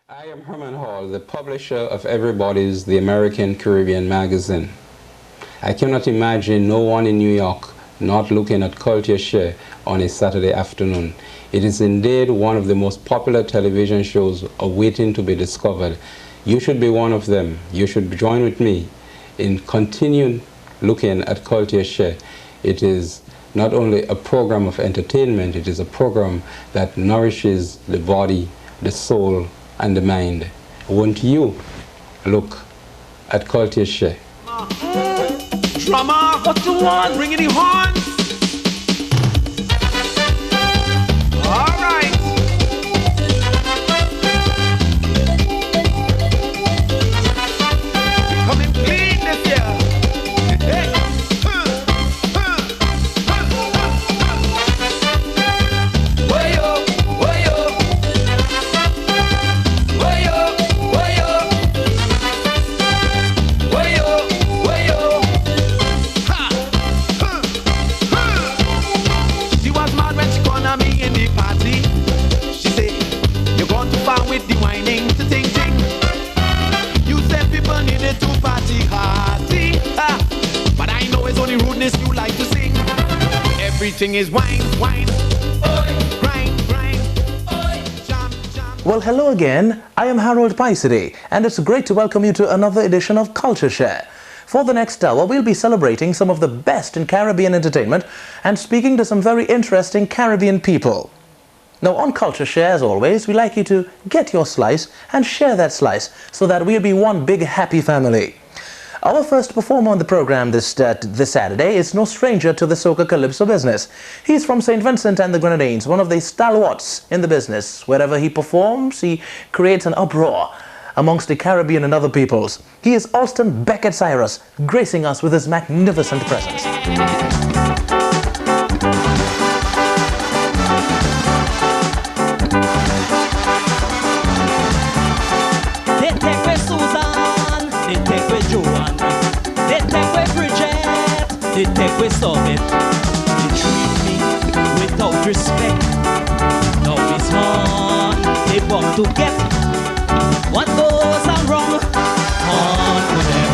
I am Herman Hall, the publisher of Everybody's The American Caribbean magazine. I cannot imagine no one in New York not looking at CultureShare on a Saturday afternoon. It is indeed one of the most popular television shows awaiting to be discovered. You should be one of them. You should join with me in continuing looking at CultureShare. It is not only a program of entertainment, it is a program that nourishes the body, the soul, and the mind. Won't you look at CultureShare? Drummer, what you want? Bring in the horns. All right. Coming clean this year. Hey. With the whining to ting ting, you said people needed to party hardy, but I know it's only rudeness you like to sing. Everything is wine, wine, oi, grind, grind, oi, jam, jam. Well, hello again. I am Harold PYSADEE, and it's great to welcome you to another edition of CultureShare. For the next hour, we'll be celebrating some of the best in Caribbean entertainment and speaking to some very interesting Caribbean people. Now, on CultureShare, as always, we like you to get your slice and share that slice so that we'll be one big happy family. Our first performer on the program this Saturday is no stranger to the soca calypso business. He's from St. Vincent and the Grenadines, one of the stalwarts in the business. Wherever he performs, he creates an uproar amongst the Caribbean and other peoples. He is Alston Beckett Cyrus, gracing us with his magnificent presence. They take we stop it. They treat me without respect. Now it's on. They want to get what goes are wrong. On for them.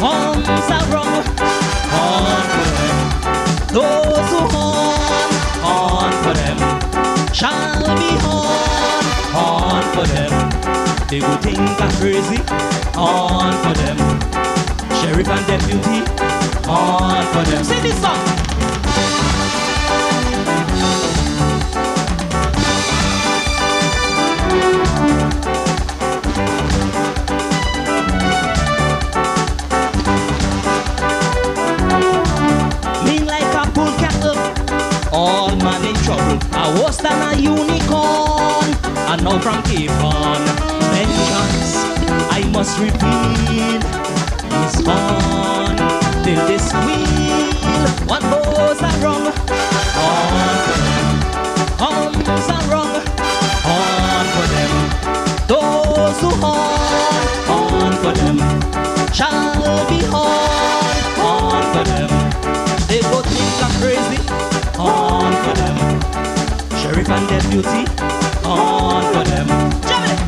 Homes are wrong. On for them. Those who on for them. Shall be on for them. They will think I'm crazy. On for them. Sheriff and deputy. On for them. Sing this song. Mean like a bull cattle, all man in trouble. I was than a unicorn, and now from Cape on. Vengeance, I must repeat, is on. Till this wheel, what goes are wrong. On for them. Homes are wrong. On for them. Those who on for them. Shall be on for them. They both think I'm crazy. On for them. Sheriff and deputy. On for them. Jam it!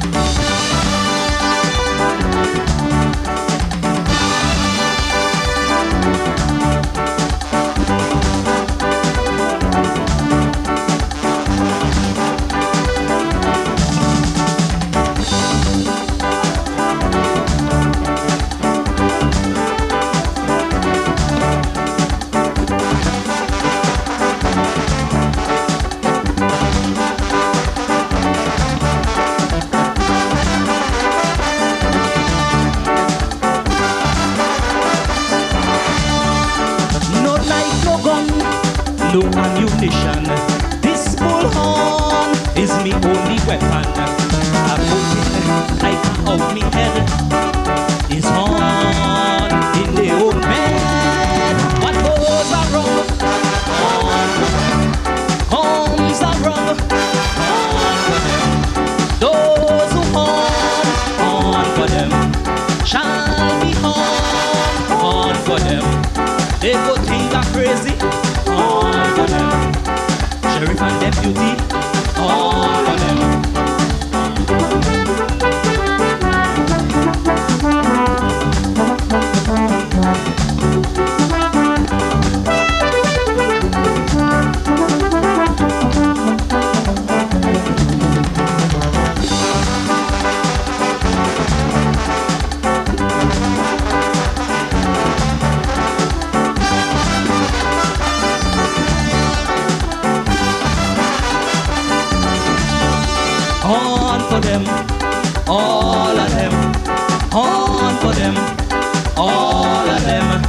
No ammunition. This bullhorn is me only weapon. I put it like out me head. Is on in the old man. What goes are wrong. On for them. Homes are wrong. On for them. Those who on for them. Shall be on for them. They go think I'm crazy. On for them. Sheriff and deputy. On for them. all of them, horn for them, all of them.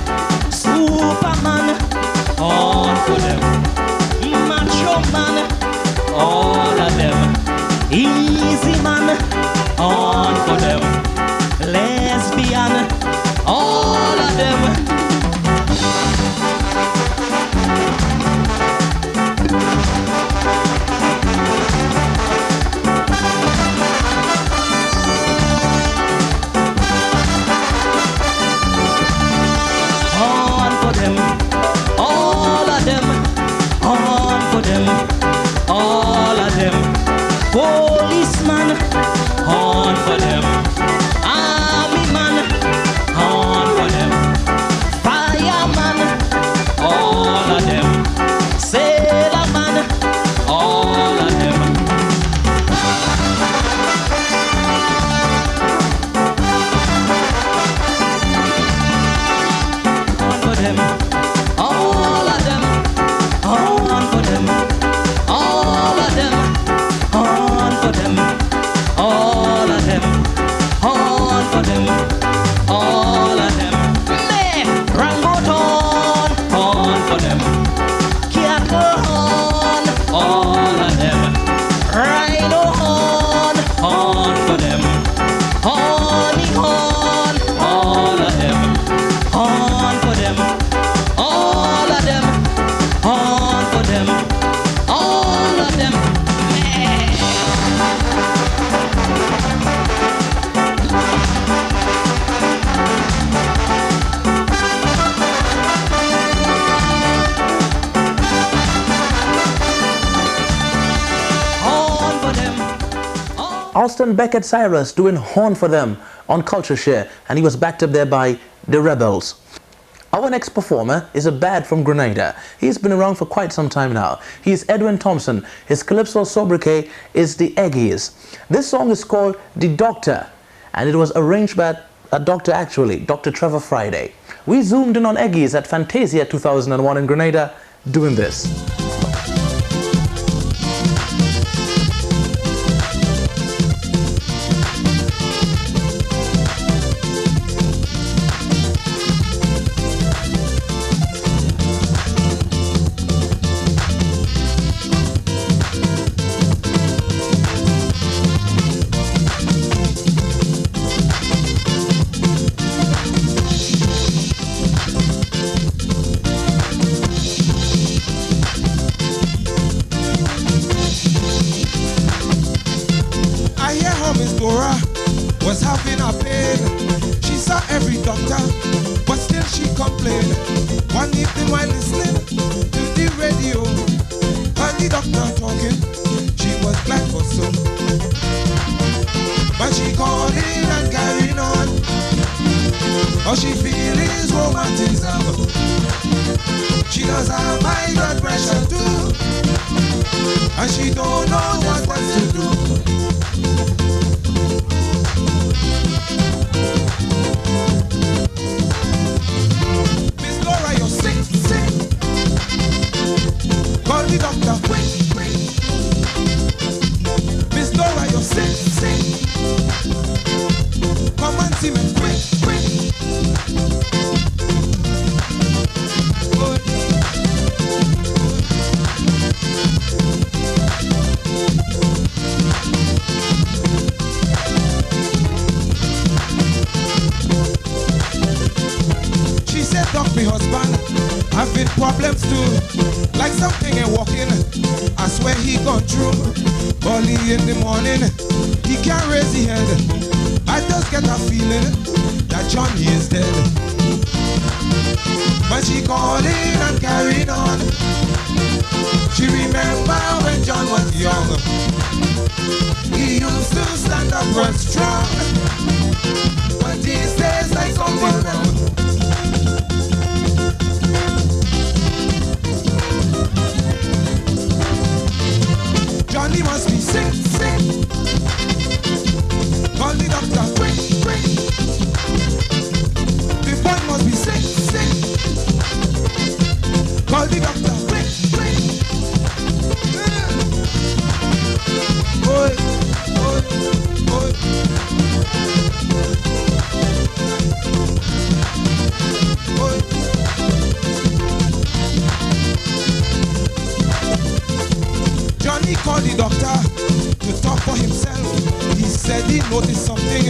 Superman, horn for them, macho man, all of them. Easy man, horn for them, lesbian, all of them. Policeman, horn for them. Army man, horn for them. Fireman, all of them. Sailor man, all of them. Horn for them, all of them. Horn for them, all of them. Horn for them, all of them. Horn for them, all of them. Me, Rambutan, horn for them. Cattle horn, all of them. Rhino horn for them. Honey horn, all of them. Horn for them, all of them. Horn for them, all of them. Austin Beckett Cyrus doing Horn for Them on CultureShare, and he was backed up there by the Rebels. Our next performer is a bad from Grenada. He's been around for quite some time now. He's Edwin Thompson. His calypso sobriquet is the Eggies. This song is called The Doctor, and it was arranged by a doctor actually, Dr. Trevor Friday. We zoomed in on Eggies at Fantasia 2001 in Grenada doing this. Was having a pain. She saw every doctor, but still she complained. One evening while listening to the radio, and the doctor talking, she was blind for some. But she called in and carrying on. All she feels is romanticism. She does have high blood pressure too, and she don't know what else to do. Call the doctor, quick, quick. Miss Laura, you're sick, sick. Come and see me, quick, quick. Good. She said, Doc, me husband, having problems too. Like something ain't walking, I swear he gone through. Early in the morning, he can't raise his head. I just get a feeling that Johnny is dead. But she called in and carried on. She remember when John was young. He used to stand up and strong, but these days like something wrong. Johnny must be sick, sick. Call the doctor, quick, quick. The boy must be sick, sick. Call the doctor, quick, quick. Boy, boy, boy. noticed something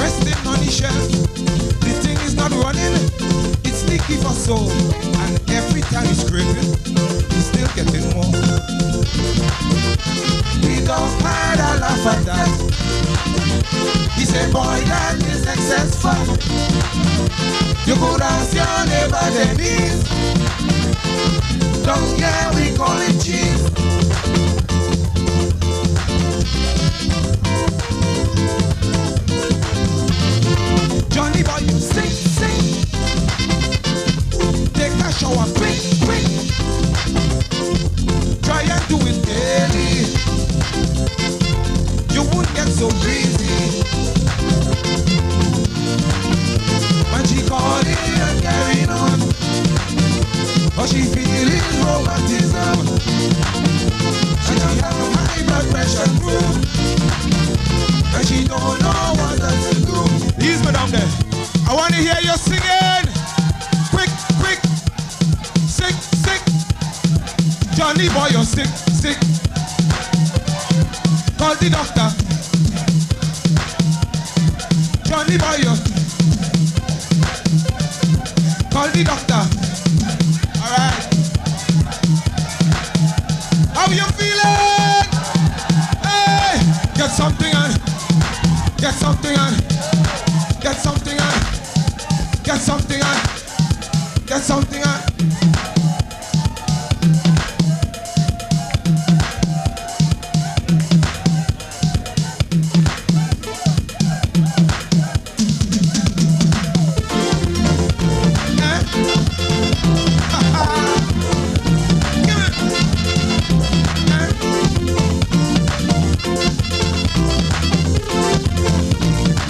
resting on the shelf. The thing is not running, it's sticky for soul. And every time he's scraping, he's still getting more. The dog had a laugh at that. He said, boy, that is excess fun. You could ask your neighbor Denise. Down here we call it cheese. Johnny boy, you sing, sing. Take a shower quick, quick. Try and do it daily. You won't get so breezy. When she calling and carrying on, but she feeling romanticism. She don't have high blood pressure too, and she don't know what else to do. Ease me down there. I want to hear you singing. Quick, quick. Sick, sick. Johnny boy, you're sick, sick. Call the doctor. Johnny boy, you. Call the doctor. Alright. How you feeling? Hey! Get something on. Get something on. Get something on. Get something on. Get something on.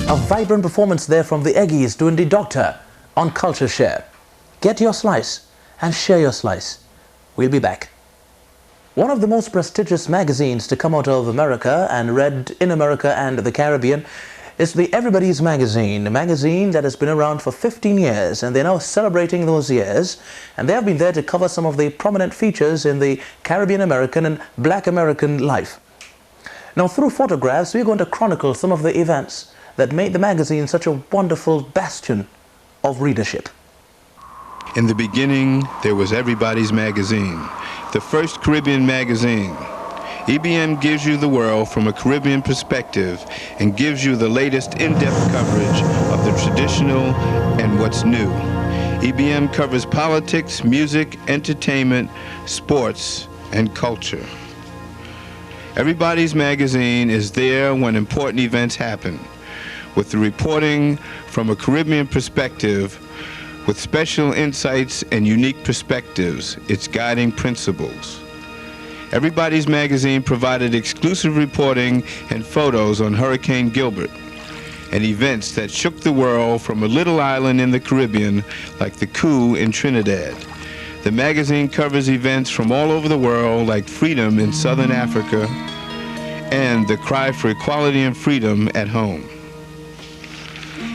A vibrant performance there from the Eggies doing the Doctor on CultureShare. Get your slice and share your slice. We'll be back. One of the most prestigious magazines to come out of America and read in America and the Caribbean is the Everybody's Magazine, a magazine that has been around for 15 years, and they're now celebrating those years, and they have been there to cover some of the prominent features in the Caribbean American and Black American life. Now, through photographs, we're going to chronicle some of the events that made the magazine such a wonderful bastion of readership. In the beginning, there was Everybody's Magazine, the first Caribbean magazine. EBM gives you the world from a Caribbean perspective and gives you the latest in-depth coverage of the traditional and what's new. EBM covers politics, music, entertainment, sports, and culture. Everybody's Magazine is there when important events happen, with the reporting from a Caribbean perspective, with special insights and unique perspectives, its guiding principles. Everybody's Magazine provided exclusive reporting and photos on Hurricane Gilbert and events that shook the world from a little island in the Caribbean like the coup in Trinidad. The magazine covers events from all over the world like freedom in Southern Africa and the cry for equality and freedom at home.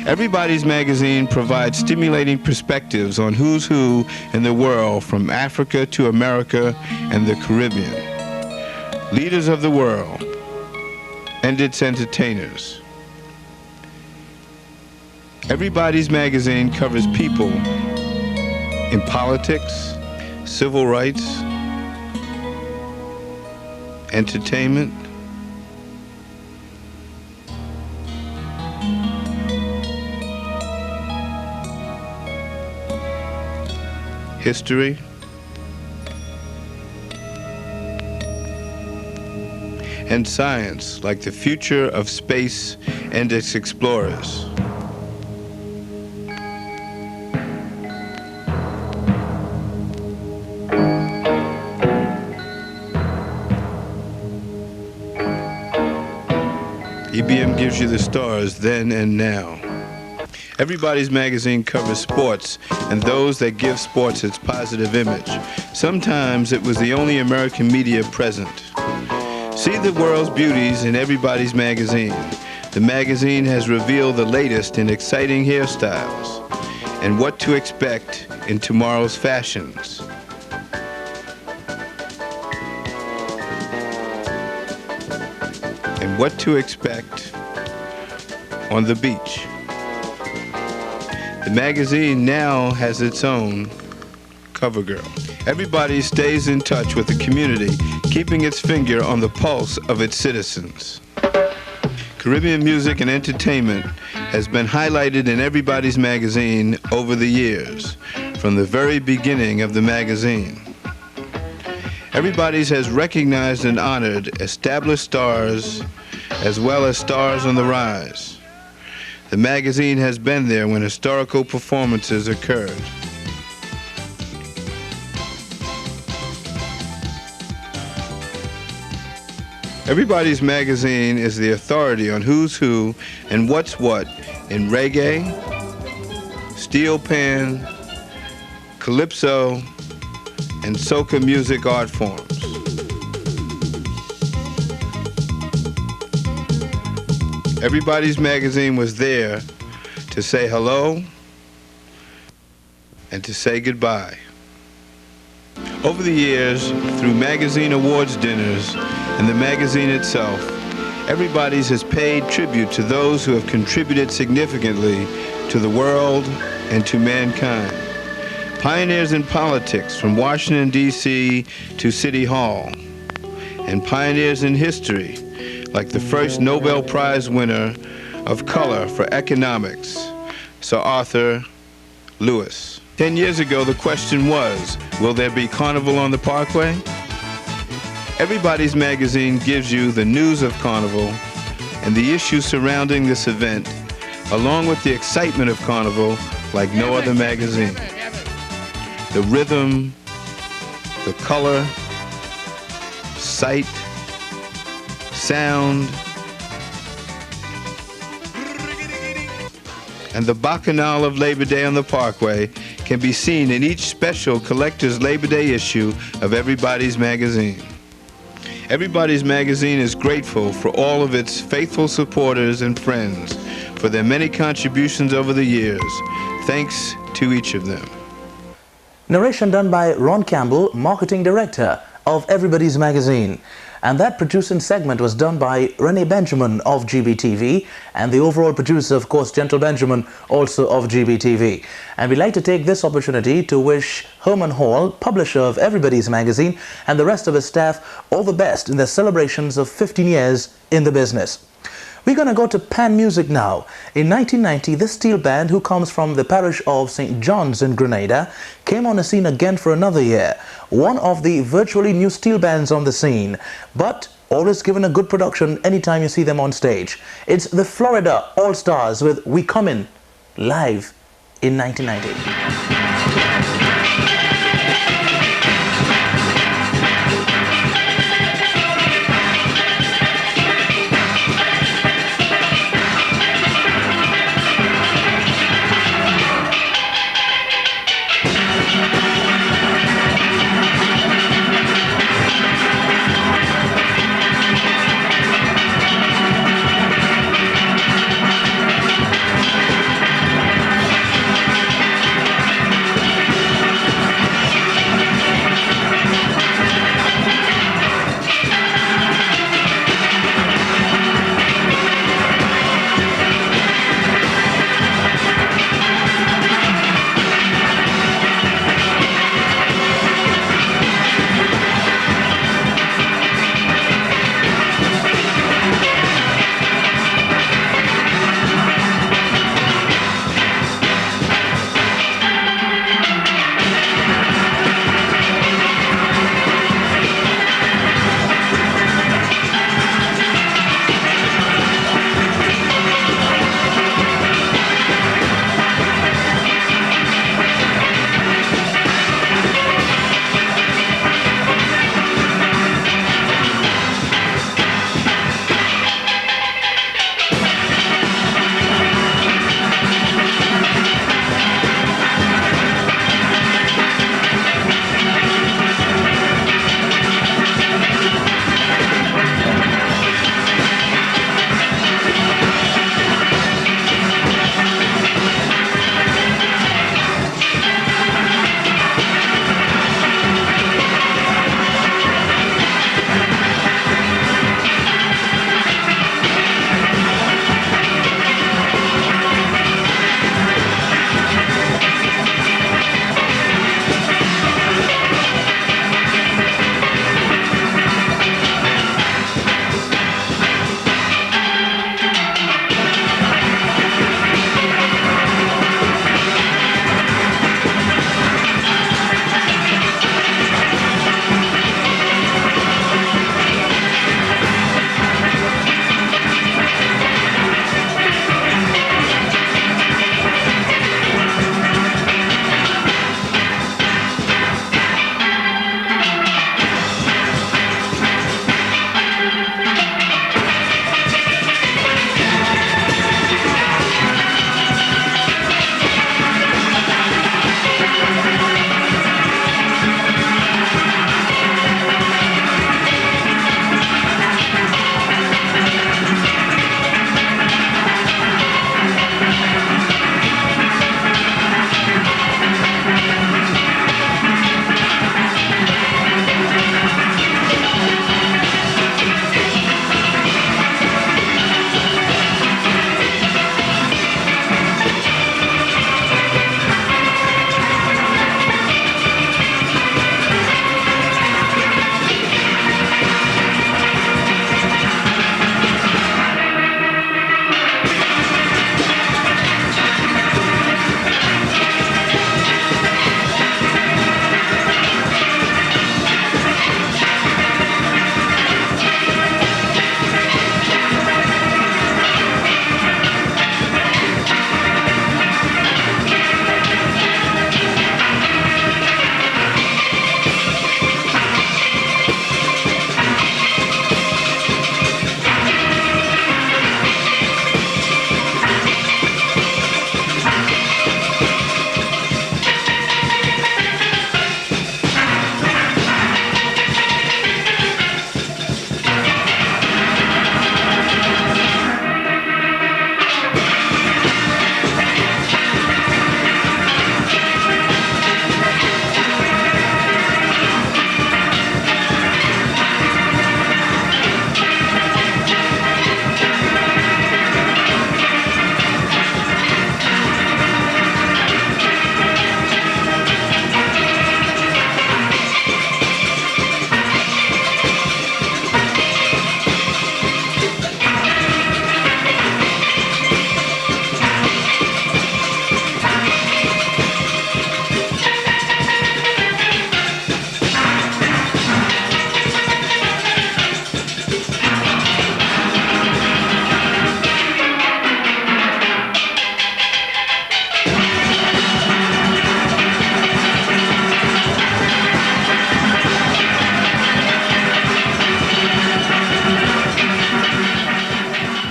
Everybody's Magazine provides stimulating perspectives on who's who in the world from Africa to America and the Caribbean, leaders of the world and its entertainers. Everybody's Magazine covers people in politics, civil rights, entertainment, history, and science, like the future of space and its explorers. EBM gives you the stars then and now. Everybody's Magazine covers sports and those that give sports its positive image. Sometimes it was the only American media present. See the world's beauties in Everybody's Magazine. The magazine has revealed the latest in exciting hairstyles and what to expect in tomorrow's fashions. And what to expect on the beach. The magazine now has its own cover girl. Everybody stays in touch with the community, keeping its finger on the pulse of its citizens. Caribbean music and entertainment has been highlighted in Everybody's Magazine over the years, from the very beginning of the magazine. Everybody's has recognized and honored established stars as well as stars on the rise. The magazine has been there when historical performances occurred. Everybody's Magazine is the authority on who's who and what's what in reggae, steel pan, calypso, and soca music art forms. Everybody's Magazine was there to say hello and to say goodbye. Over the years, through magazine awards dinners and the magazine itself, Everybody's has paid tribute to those who have contributed significantly to the world and to mankind. Pioneers in politics from Washington, D.C. to City Hall, and pioneers in history, like the first Nobel Prize winner of color for economics, Sir Arthur Lewis. 10 years ago, the question was, will there be Carnival on the Parkway? Everybody's Magazine gives you the news of Carnival and the issues surrounding this event, along with the excitement of Carnival like no other magazine. The rhythm, the color, sight, sound, and the bacchanal of Labor Day on the Parkway can be seen in each special collector's Labor Day issue of Everybody's Magazine. Everybody's Magazine is grateful for all of its faithful supporters and friends for their many contributions over the years. Thanks to each of them. Narration done by Ron Campbell, Marketing Director of Everybody's Magazine. And that producing segment was done by Renee Benjamin of G.B.T.V, and the overall producer, of course, Gentle Benjamin, also of G.B.T.V. And we'd like to take this opportunity to wish Herman Hall, publisher of Everybody's Magazine, and the rest of his staff all the best in their celebrations of 15 years in the business. We're going to go to pan music now. In 1990, this steel band, who comes from the parish of St. John's in Grenada, came on the scene again for another year. One of the virtually new steel bands on the scene, but always given a good production anytime you see them on stage. It's the Florida All-Stars with We Comin', live in 1990.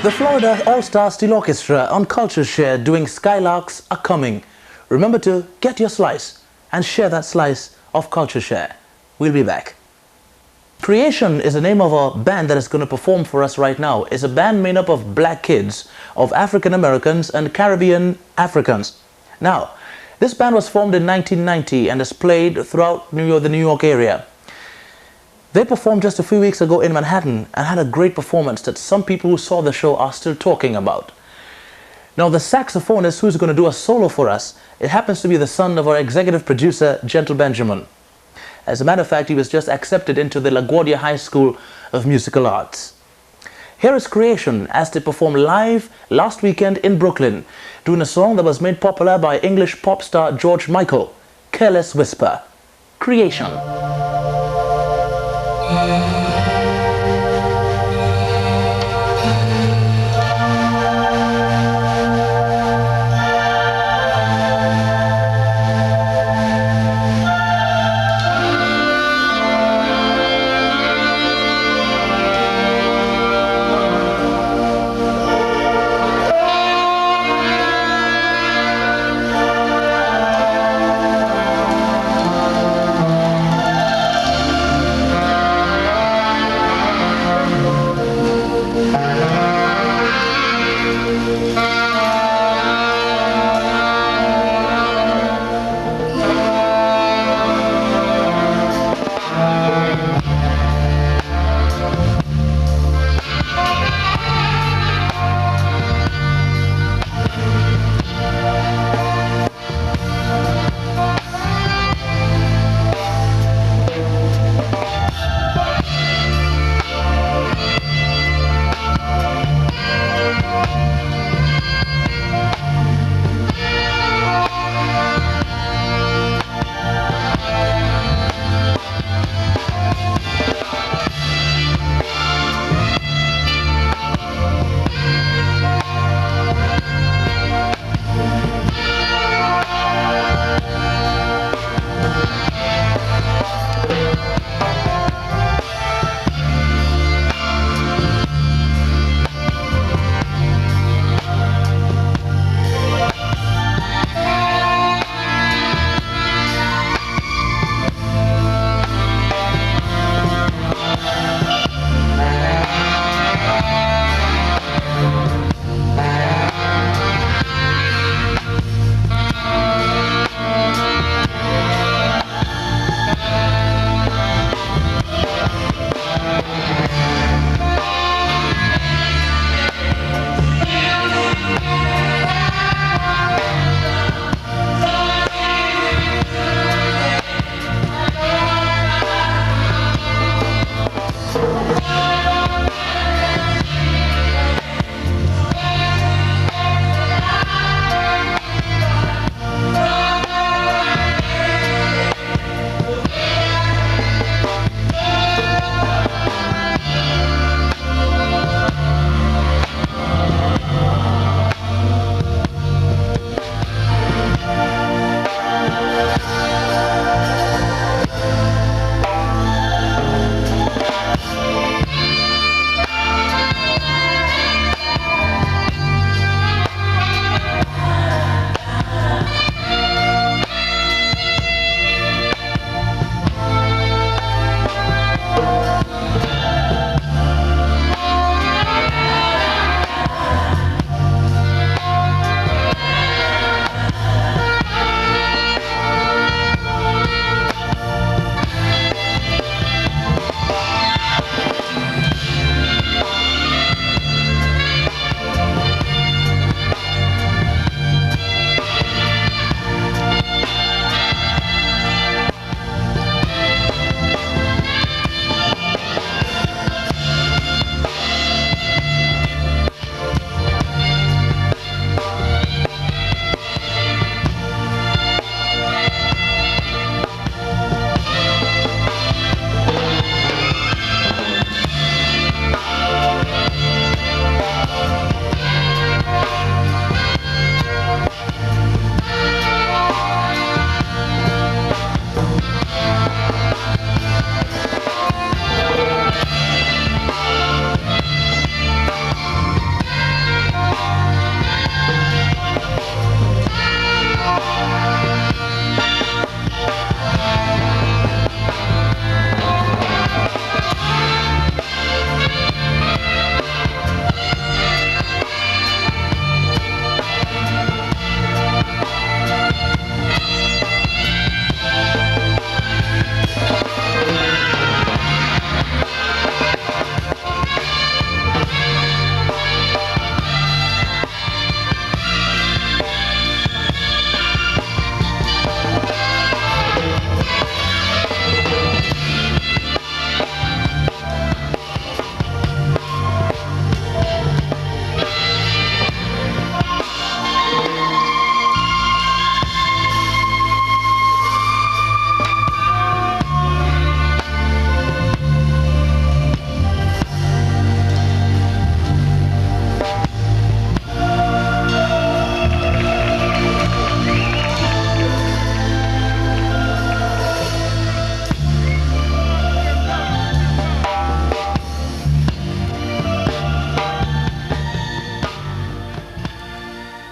The Florida All-Star Steel Orchestra on CultureShare doing Skylarks Are Coming. Remember to get your slice and share that slice of CultureShare. We'll be back. Creation is the name of a band that is going to perform for us right now. It's a band made up of black kids, of African Americans and Caribbean Africans. Now, this band was formed in 1990 and has played throughout the New York area. They performed just a few weeks ago in Manhattan and had a great performance that some people who saw the show are still talking about. Now, the saxophonist who's going to do a solo for us, it happens to be the son of our executive producer, Gentle Benjamin. As a matter of fact, he was just accepted into the LaGuardia High School of Musical Arts. Here is Creation as they performed live last weekend in Brooklyn, doing a song that was made popular by English pop star George Michael, Careless Whisper. Creation.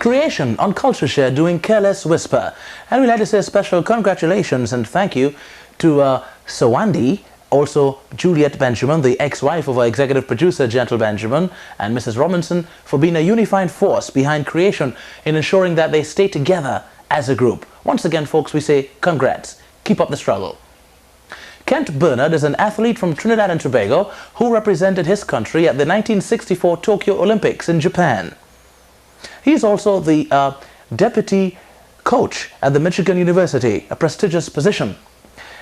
Creation on CultureShare doing Careless Whisper. And we'd like to say a special congratulations and thank you to Sawandi, also Juliet Benjamin, the ex-wife of our executive producer Gentle Benjamin, and Mrs. Robinson for being a unifying force behind Creation in ensuring that they stay together as a group. Once again, folks, we say congrats. Keep up the struggle. Kent Bernard is an athlete from Trinidad and Tobago who represented his country at the 1964 Tokyo Olympics in Japan. He is also the deputy coach at the Michigan University, a prestigious position.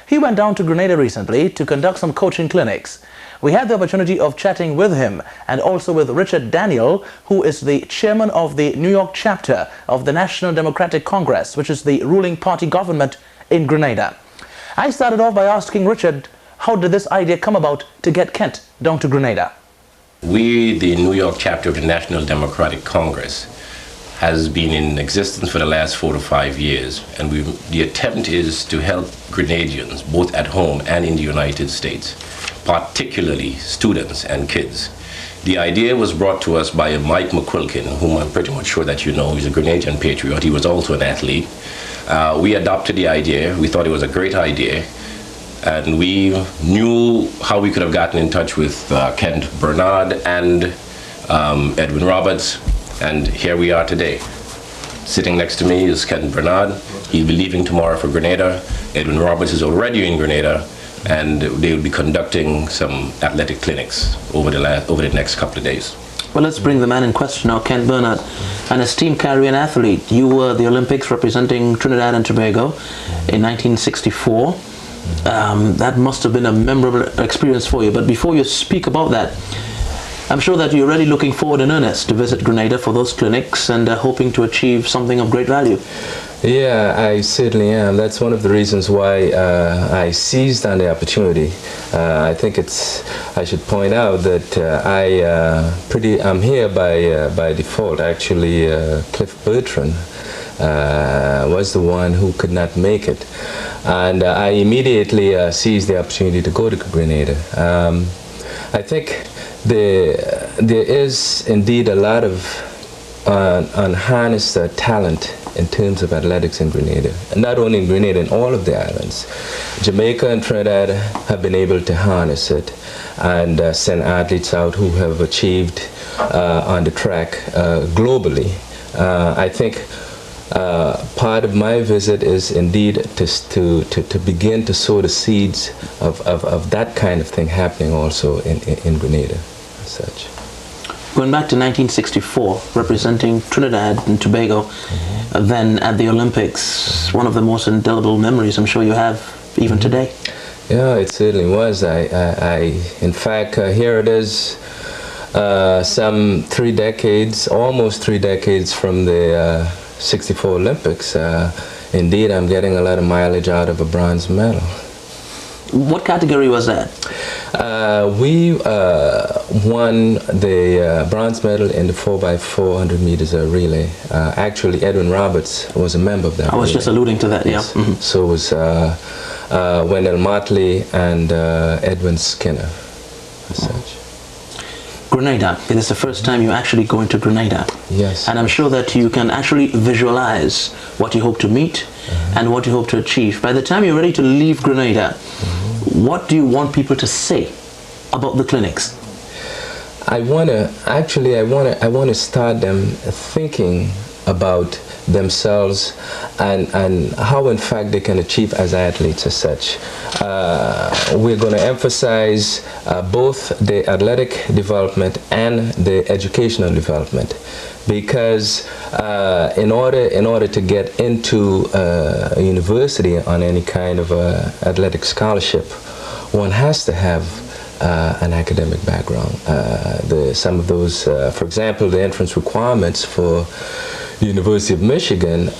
He went down to Grenada recently to conduct some coaching clinics. We had the opportunity of chatting with him and also with Richard Daniel, who is the chairman of the New York chapter of the National Democratic Congress, which is the ruling party government in Grenada. I started off by asking Richard, how did this idea come about to get Kent down to Grenada? We, the New York chapter of the National Democratic Congress, has been in existence for the last 4 to 5 years, and the attempt is to help Grenadians, both at home and in the United States, particularly students and kids. The idea was brought to us by Mike McQuilkin, whom I'm pretty much sure that you know. He's a Grenadian patriot. He was also an athlete. We adopted the idea. We thought it was a great idea, and we knew how we could have gotten in touch with Kent Bernard and Edwin Roberts, and here we are today. Sitting next to me is Kent Bernard. He'll be leaving tomorrow for Grenada. Edwin Roberts is already in Grenada, and they will be conducting some athletic clinics over the next couple of days. Well, let's bring the man in question now, Kent Bernard, an esteemed Caribbean athlete. You were the Olympics representing Trinidad and Tobago in 1964. That must have been a memorable experience for you. But before you speak about that, I'm sure that you're really looking forward in earnest to visit Grenada for those clinics and hoping to achieve something of great value. Yeah, I certainly am. That's one of the reasons why I seized on the opportunity. I think I should point out that I'm here by default. Actually, Cliff Bertrand was the one who could not make it. And I immediately seized the opportunity to go to Grenada. I think there is indeed a lot of unharnessed talent in terms of athletics in Grenada. And not only in Grenada, in all of the islands. Jamaica and Trinidad have been able to harness it and send athletes out who have achieved on the track globally. I think part of my visit is indeed to begin to sow the seeds of that kind of thing happening also in Grenada as such. Going back to 1964, representing Trinidad and Tobago, then at the Olympics, one of the most indelible memories I'm sure you have even today. Yeah, it certainly was. In fact, here it is, some 3 decades, almost 3 decades from the 64 Olympics. Indeed, I'm getting a lot of mileage out of a bronze medal. What category was that? We won the bronze medal in the 4x400 meters relay. Actually, Edwin Roberts was a member of that. I was relay. just alluding to that, Yes. yeah. So was Wendell Motley and Edwin Skinner, as such. Grenada. It is the first time you're actually going to Grenada. Yes. And I'm sure that you can actually visualize what you hope to meet and what you hope to achieve. By the time you're ready to leave Grenada, what do you want people to say about the clinics? I want to start them thinking about themselves and how in fact they can achieve as athletes as such. We're going to emphasize both the athletic development and the educational development, because in order to get into a university on any kind of athletic scholarship, one has to have an academic background. Some of those, for example, the entrance requirements for the University of Michigan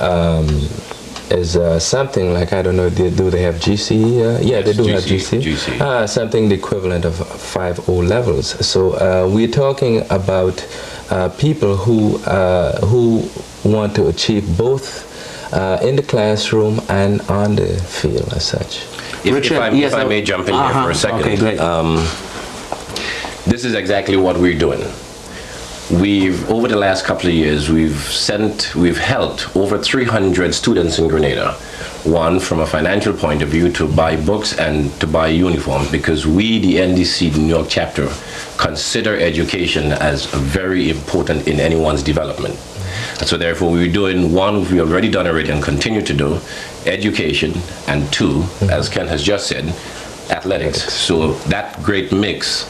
is something like, I don't know, do they have GCE? Yeah, they do have GCE. Something the equivalent of 5 O levels. So we're talking about people who want to achieve both in the classroom and on the field as such. If I may jump in here for a second. Okay, great. This is exactly what we're doing. over the last couple of years, we've helped over 300 students in Grenada. One, from a financial point of view, to buy books and to buy uniforms, because we, the NDC New York chapter, consider education as very important in anyone's development. And so therefore we're doing one, we've already done already and continue to do, education, and two, as Ken has just said, athletics. So that great mix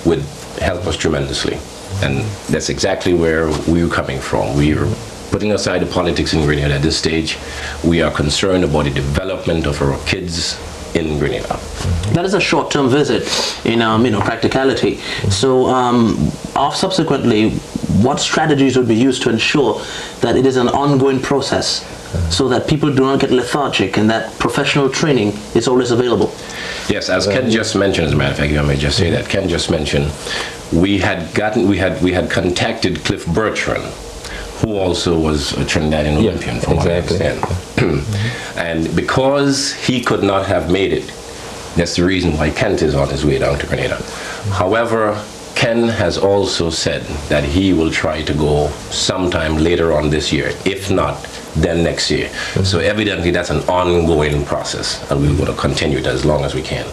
would help us tremendously. And that's exactly where we're coming from. We're putting aside the politics in Grenada at this stage. We are concerned about the development of our kids in Grenada. That is a short-term visit in practicality. So subsequently, what strategies would be used to ensure that it is an ongoing process, so that people do not get lethargic and that professional training is always available? Yes, as Ken just mentioned, as a matter of fact, if I may just say that, Ken just mentioned, we had contacted Cliff Bertrand, who also was a Trinidadian Olympian, from what I understand. And because he could not have made it, that's the reason why Kent is on his way down to Grenada. However, Ken has also said that he will try to go sometime later on this year. If not, then next year. So evidently that's an ongoing process, and we're going to continue it as long as we can.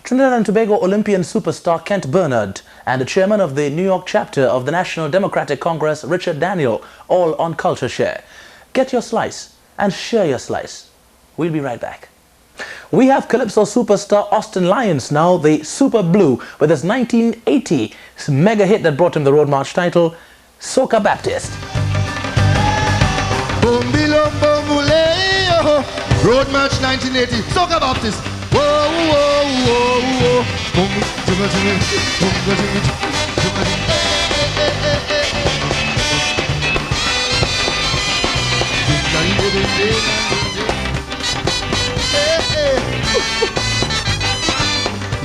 Trinidad and Tobago Olympian superstar Kent Bernard and the chairman of the New York chapter of the National Democratic Congress, Richard Daniel, all on CultureShare. Get your slice and share your slice. We'll be right back. We have Calypso superstar Austin Lyons now, the Super Blue, with his 1980 mega hit that brought him the Road March title, Soca Baptist. Road March 1980, Soca Baptist. Whoa, whoa, whoa,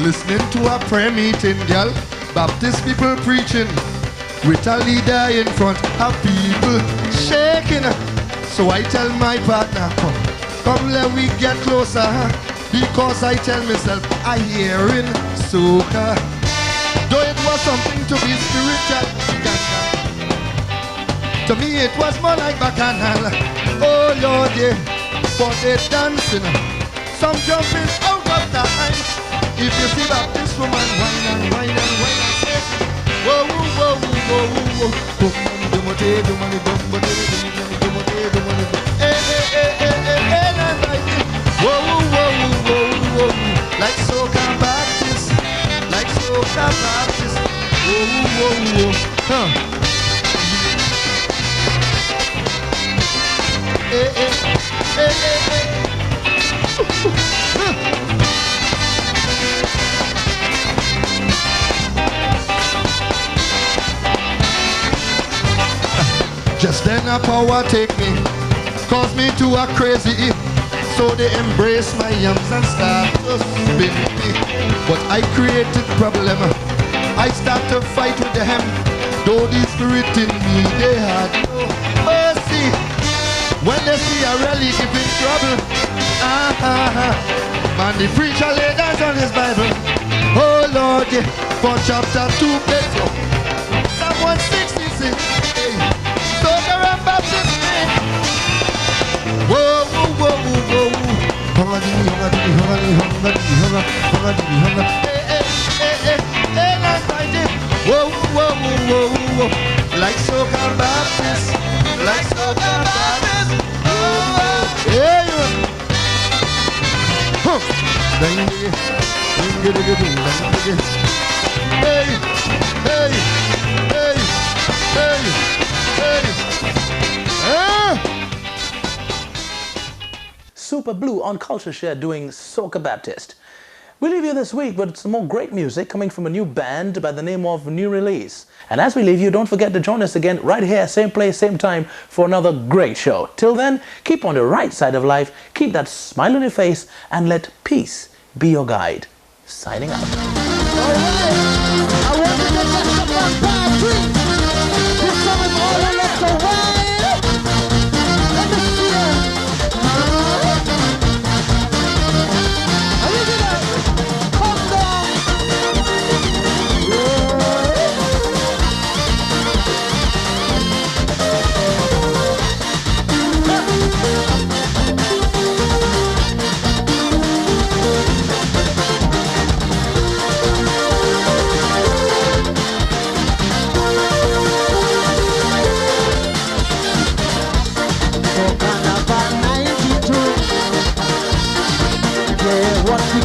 Listening to a prayer meeting, girl, Baptist people preaching, with a leader in front of people shaking. So I tell my partner, come let we get closer, because I tell myself I hearing soca. Though it was something to be spiritual, to me it was more like bacchanal. Oh Lord, yeah, but they dancing, some jumping out of time. If you see Baptist woman whine and whine and whine and say, whoa, whoa, whoa, whoa, whoa, whoa, whoa, whoa, like soca Baptist, like soca Baptist, whoa, whoa, whoa, huh. Just then a power take me, cause me to a crazy. So they embrace my yams and start to spin me. But I created problem. I start to fight with them. Though the spirit in me, they had no mercy. When they see a rally in trouble, man, the preacher laid hands on his Bible. Oh Lord, yeah, for chapter 2, Psalm 166. Hey, Soca and Baptist. Whoa, whoa, whoa, whoa, whoa. Whoa, whoa, whoa, whoa. Like Soca Baptist, like Soca Baptist. Yeah, huh. Hey, hey, hey, hey, hey. Super Blue on CultureShare doing Soca Baptist. We leave you this week with some more great music coming from a new band by the name of New Release. And as we leave you, don't forget to join us again right here, same place, same time, for another great show. Till then, keep on the right side of life, keep that smile on your face, and let peace be your guide. Signing out.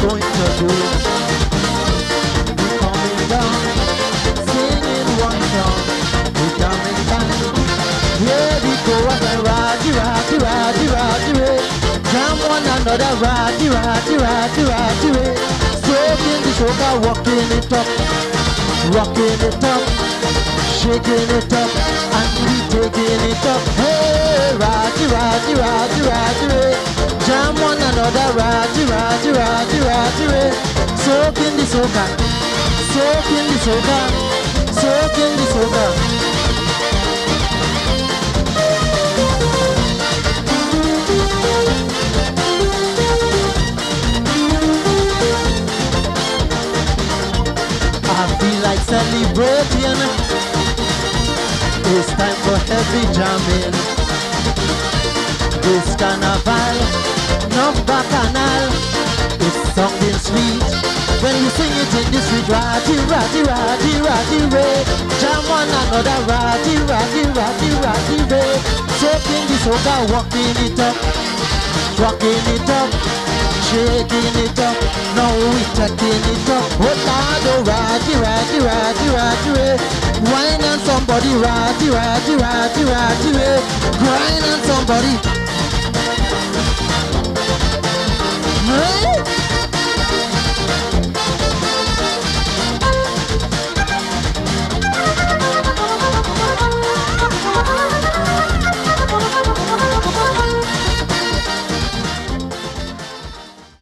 going to do? We're coming down, singing one song. We're coming down. Here we go again, Raji, Raji, Raji, Raji, Raji. Jam one another, Raji, Raji, Raji, Raji, Raji. Stroking the soca, walking it up, rocking it up, shaking it up, and we taking it up. Hey, Raji, Raji, Raji, Raji, Raji. Jam one another, Raji, Raji, Raji, Raji, Raji. Soaking the soca, soaking the soca, soaking the soca. I feel like celebrating. It's time for heavy jamming. This carnival, no bacchanal. It's something sweet when you sing it in the street. Raji, Raji, Raji, Raji, Ray. Jam one another, Raji, Raji, Raji, Raji, Ray. Soaking the soca, walking it up, rocking it up, shaking it up, now we taking it up. Oh Lord, oh Raji, Raji, Raji, Raji, Ray. Wine on somebody, Raji, Raji, Raji, Raji, Ray. Grind on somebody.